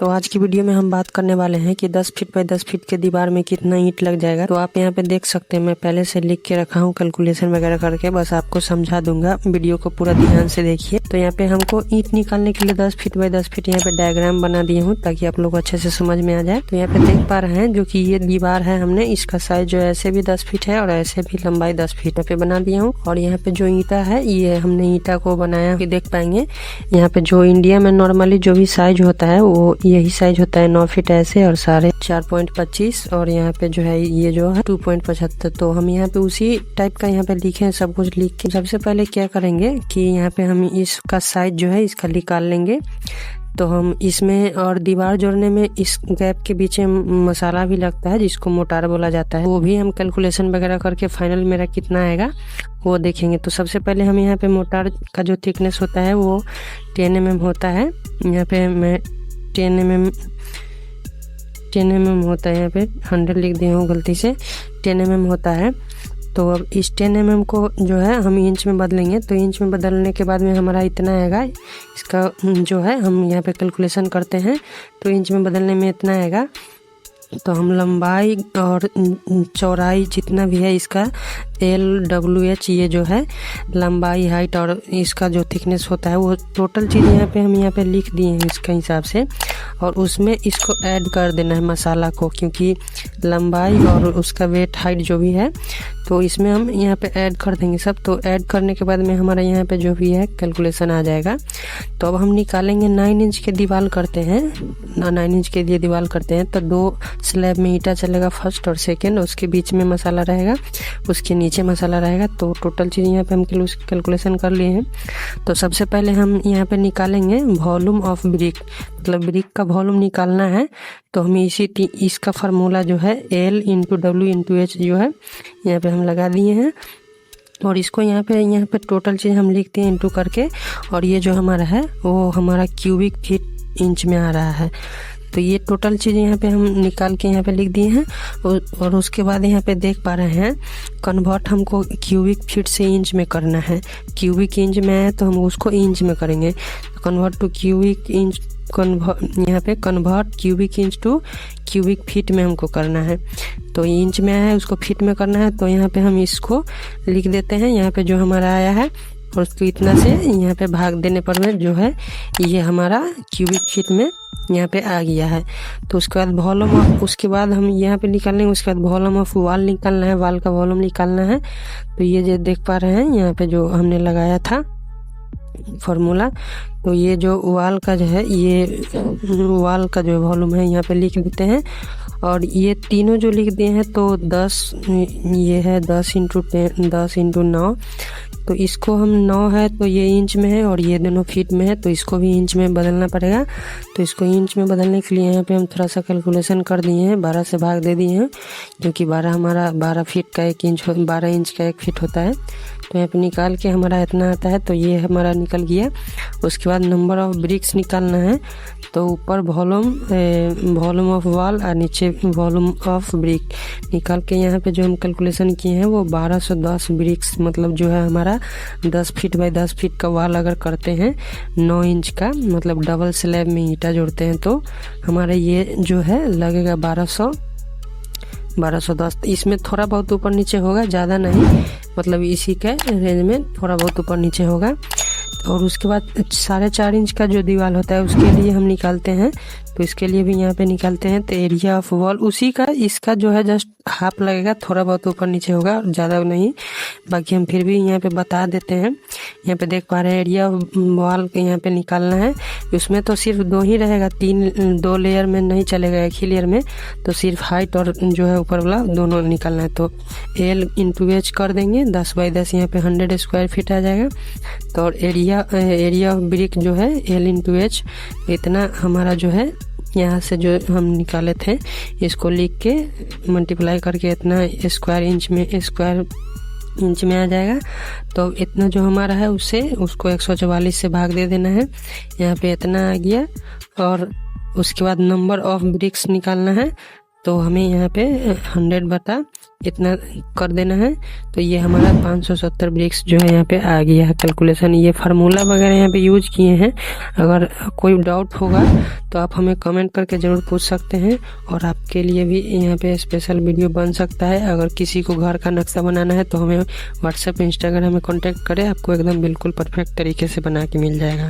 तो आज की वीडियो में हम बात करने वाले हैं कि 10 फीट बाय 10 फीट के दीवार में कितना ईंट लग जाएगा। तो आप यहाँ पे देख सकते हैं, मैं पहले से लिख के रखा हूँ कैलकुलेशन वगैरह करके, बस आपको समझा दूंगा, वीडियो को पूरा ध्यान से देखिए। तो यहाँ पे हमको ईंट निकालने के लिए 10 फीट बाय 10 फीट यहाँ पे डायग्राम बना दिए हूँ ताकि आप लोग अच्छे से समझ में आ जाए। तो यहाँ पे देख पा रहे हैं जो कि ये दीवार है, हमने इसका साइज जो ऐसे भी 10 फीट है और ऐसे भी लंबाई 10 फीट पे बना दिया हूँ। और यहाँ पे जो ईंटा है ये हमने ईंटा को बनाया कि देख पाएंगे यहाँ पे जो इंडिया में नॉर्मली जो भी साइज होता है वो यही साइज होता है, 9 फीट ऐसे और 4.25 और यहाँ पे जो है ये जो है 2.75। तो हम यहाँ पे उसी टाइप का यहाँ पे लिखे हैं, सब कुछ लिख के। सबसे पहले क्या करेंगे कि यहाँ पे हम इसका साइज जो है इसका निकाल लेंगे। तो हम इसमें और दीवार जोड़ने में इस गैप के बीच में मसाला भी लगता है जिसको मोटार बोला जाता है, वो भी हम कैलकुलेशन वगैरह करके फाइनल मेरा कितना आएगा वो देखेंगे। तो सबसे पहले हम यहाँ पे मोटार का जो थिकनेस होता है वो 10 mm होता है। यहाँ पे मैं 10 mm होता है, यहाँ पे 100 लिख दिया हूँ गलती से, 10 mm होता है। तो अब इस 10 mm को जो है हम इंच में बदलेंगे। तो इंच में बदलने के बाद में हमारा इतना आएगा, इसका जो है हम यहाँ पे कैलकुलेशन करते हैं तो इंच में बदलने में इतना आएगा। तो हम लंबाई और चौड़ाई जितना भी है इसका LWH, ये जो है लंबाई, हाइट और इसका जो थिकनेस होता है वो टोटल चीज़ यहाँ पे लिख दिए हैं इसका हिसाब से। और उसमें इसको ऐड कर देना है मसाला को, क्योंकि लंबाई और उसका वेट हाइट जो भी है तो इसमें हम यहाँ पे ऐड कर देंगे सब। तो ऐड करने के बाद में हमारा यहाँ पे जो भी है कैलकुलेशन आ जाएगा। तो अब हम निकालेंगे 9 इंच के दीवार करते हैं, 9 इंच के लिए दीवार करते हैं। तो 2 स्लैब में ईंटा चलेगा, फर्स्ट और सेकेंड, उसके बीच में मसाला रहेगा, उसके नीचे मसाला रहेगा। तो टोटल चीज़ यहाँ पे हम कैलकुलेशन कर लिए हैं। तो सबसे पहले हम यहाँ पे निकालेंगे वॉल्यूम ऑफ ब्रिक, मतलब ब्रिक का वॉल्यूम निकालना है। तो हमें इसका फार्मूला जो है L × W × H जो है यहाँ पे हम लगा दिए हैं। और इसको यहाँ पे टोटल चीज़ हम लिखते हैं इंटू करके, और ये जो हमारा है वो हमारा क्यूबिक फीट इंच में आ रहा है। तो ये टोटल चीज़ यहाँ पे हम निकाल के यहाँ पे लिख दिए हैं। और उसके बाद यहाँ पे देख पा रहे हैं कन्वर्ट हमको क्यूबिक फीट से इंच में करना है। क्यूबिक इंच में है तो हम उसको इंच में करेंगे। कन्वर्ट टू क्यूबिक इंच, यहाँ पे convert cubic inch to cubic feet में हमको करना है। तो इंच में आया है उसको फीट में करना है। तो यहाँ पे हम इसको लिख देते हैं, यहाँ पे जो हमारा आया है और उसको इतना से यहाँ पे भाग देने पर में जो है ये हमारा क्यूबिक फीट में यहाँ पे आ गया है। तो उसके बाद वॉल्यूम ऑफ, उसके बाद हम यहाँ पे निकालेंगे, उसके बाद वॉल्यूम ऑफ वॉल निकालना है, वॉल का वॉल्यूम निकालना है। तो ये जो देख पा रहे हैं यहाँ पे जो हमने लगाया था फार्मूला, तो ये जो वॉल का जो है, ये वॉल का जो वॉल्यूम है यहाँ पे लिख देते हैं। और ये तीनों जो लिख दिए हैं तो 10, ये है 10 × 9। तो इसको हम 9 है तो ये इंच में है और ये दोनों फीट में है, तो इसको भी इंच में बदलना पड़ेगा। तो इसको इंच में बदलने के लिए यहाँ पे हम थोड़ा सा कैलकुलेशन कर दिए हैं, 12 से भाग दे दिए हैं, क्योंकि 12 हमारा 12 फीट का 1 इंच, 12 इंच का 1 फीट होता है। तो यहाँ पे निकाल के हमारा इतना आता है, तो ये हमारा निकल गया। उसके बाद नंबर ऑफ ब्रिक्स निकालना है। तो ऊपर वॉल्यूम ऑफ वॉल और नीचे वॉल्यूम ऑफ ब्रिक निकाल के यहाँ पे जो हम कैलकुलेशन किए हैं वो 1210 ब्रिक्स, मतलब जो है हमारा 10 फीट बाय 10 फीट का वॉल अगर करते हैं 9 इंच का, मतलब डबल स्लैब में ईंटा जोड़ते हैं, तो हमारा ये जो है लगेगा 1210। इसमें थोड़ा बहुत ऊपर नीचे होगा, ज़्यादा नहीं, मतलब इसी के रेंज में थोड़ा बहुत ऊपर नीचे होगा। और उसके बाद 4.5 इंच का जो दीवार होता है उसके लिए हम निकालते हैं। तो इसके लिए भी यहाँ पे निकालते हैं। तो एरिया ऑफ वॉल उसी का, इसका जो है जस्ट हाफ लगेगा, थोड़ा बहुत ऊपर नीचे होगा, ज़्यादा नहीं, बाकी हम फिर भी यहाँ पे बता देते हैं। यहाँ पे देख पा रहे हैं एरिया ऑफ वॉल के यहाँ पे निकालना है। उसमें तो सिर्फ 2 ही रहेगा, 2 लेयर में नहीं चलेगा, एक ही लेयर में। तो सिर्फ हाइट और जो है ऊपर वाला दोनों निकालना है। तो L × H कर देंगे, 10 बाय 10 यहाँ पे 100 स्क्वायर फीट आ जाएगा। तो और एरिया ऑफ ब्रिक जो है L × H, इतना हमारा जो है यहाँ से जो हम निकाले थे इसको लिख के मल्टीप्लाई करके इतना स्क्वायर इंच में आ जाएगा। तो इतना जो हमारा है उसको 144 से भाग दे देना है, यहाँ पे इतना आ गया। और उसके बाद नंबर ऑफ ब्रिक्स निकालना है। तो हमें यहाँ पे 100 बटा इतना कर देना है। तो ये हमारा 570 ब्रिक्स जो है यहाँ पे आ गया है कैलकुलेशन। ये फार्मूला वगैरह यहाँ पे यूज किए हैं। अगर कोई डाउट होगा तो आप हमें कमेंट करके ज़रूर पूछ सकते हैं, और आपके लिए भी यहाँ पे स्पेशल वीडियो बन सकता है। अगर किसी को घर का नक्शा बनाना है तो हमें व्हाट्सएप इंस्टाग्राम में कॉन्टैक्ट करें, आपको एकदम बिल्कुल परफेक्ट तरीके से बना के मिल जाएगा।